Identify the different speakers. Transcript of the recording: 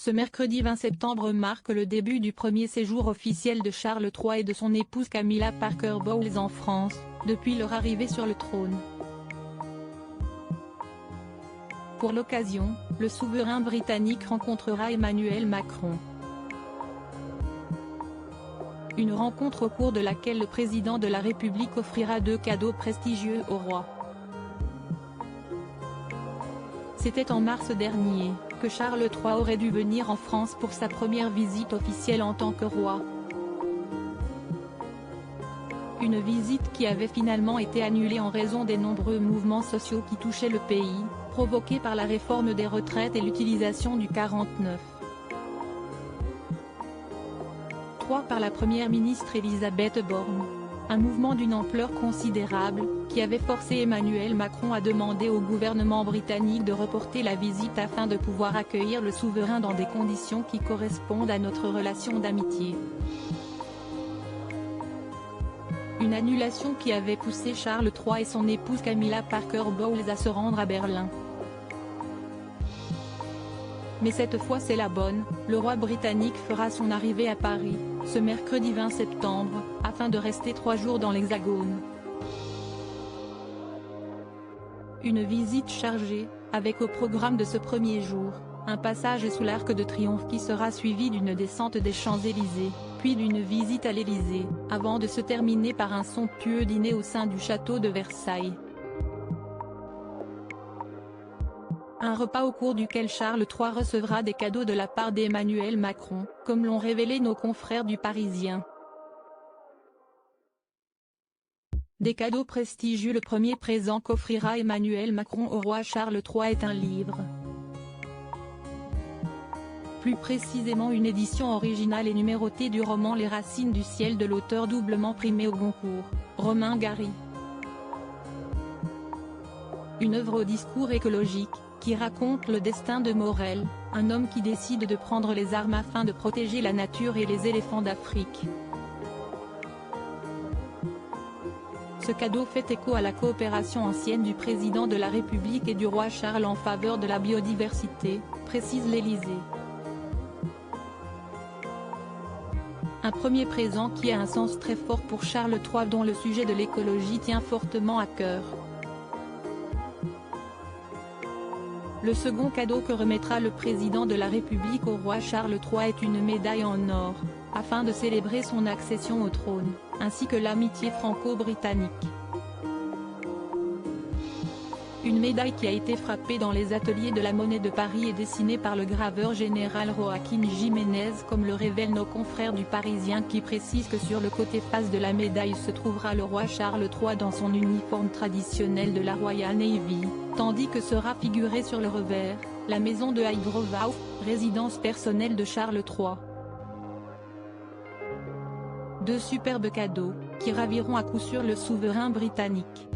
Speaker 1: Ce mercredi 20 septembre marque le début du premier séjour officiel de Charles III et de son épouse Camilla Parker Bowles en France, depuis leur arrivée sur le trône. Pour l'occasion, le souverain britannique rencontrera Emmanuel Macron. Une rencontre au cours de laquelle le président de la République offrira 2 cadeaux prestigieux au roi. C'était en mars dernier, que Charles III aurait dû venir en France pour sa première visite officielle en tant que roi. Une visite qui avait finalement été annulée en raison des nombreux mouvements sociaux qui touchaient le pays, provoqués par la réforme des retraites et l'utilisation du 49.3 par la première ministre Elisabeth Borne. Un mouvement d'une ampleur considérable, qui avait forcé Emmanuel Macron à demander au gouvernement britannique de reporter la visite afin de pouvoir accueillir le souverain dans des conditions qui correspondent à notre relation d'amitié. Une annulation qui avait poussé Charles III et son épouse Camilla Parker Bowles à se rendre à Berlin. Mais cette fois c'est la bonne, le roi britannique fera son arrivée à Paris, ce mercredi 20 septembre, afin de rester 3 jours dans l'Hexagone. Une visite chargée, avec au programme de ce premier jour, un passage sous l'Arc de Triomphe qui sera suivi d'une descente des Champs-Élysées, puis d'une visite à l'Élysée, avant de se terminer par un somptueux dîner au sein du château de Versailles. Un repas au cours duquel Charles III recevra des cadeaux de la part d'Emmanuel Macron, comme l'ont révélé nos confrères du Parisien. Des cadeaux prestigieux. Le premier présent qu'offrira Emmanuel Macron au roi Charles III est un livre. Plus précisément une édition originale et numérotée du roman Les Racines du ciel de l'auteur doublement primé au Goncourt, Romain Gary. Une œuvre au discours écologique, qui raconte le destin de Morel, un homme qui décide de prendre les armes afin de protéger la nature et les éléphants d'Afrique. Ce cadeau fait écho à la coopération ancienne du président de la République et du roi Charles en faveur de la biodiversité, précise l'Élysée. Un premier présent qui a un sens très fort pour Charles III dont le sujet de l'écologie tient fortement à cœur. Le second cadeau que remettra le président de la République au roi Charles III est une médaille en or, afin de célébrer son accession au trône, ainsi que l'amitié franco-britannique. Une médaille qui a été frappée dans les ateliers de la Monnaie de Paris et dessinée par le graveur général Joaquín Jiménez, comme le révèlent nos confrères du Parisien qui précisent que sur le côté face de la médaille se trouvera le roi Charles III dans son uniforme traditionnel de la Royal Navy, tandis que sera figurée sur le revers, la maison de Highgrove, résidence personnelle de Charles III. 2 superbes cadeaux, qui raviront à coup sûr le souverain britannique.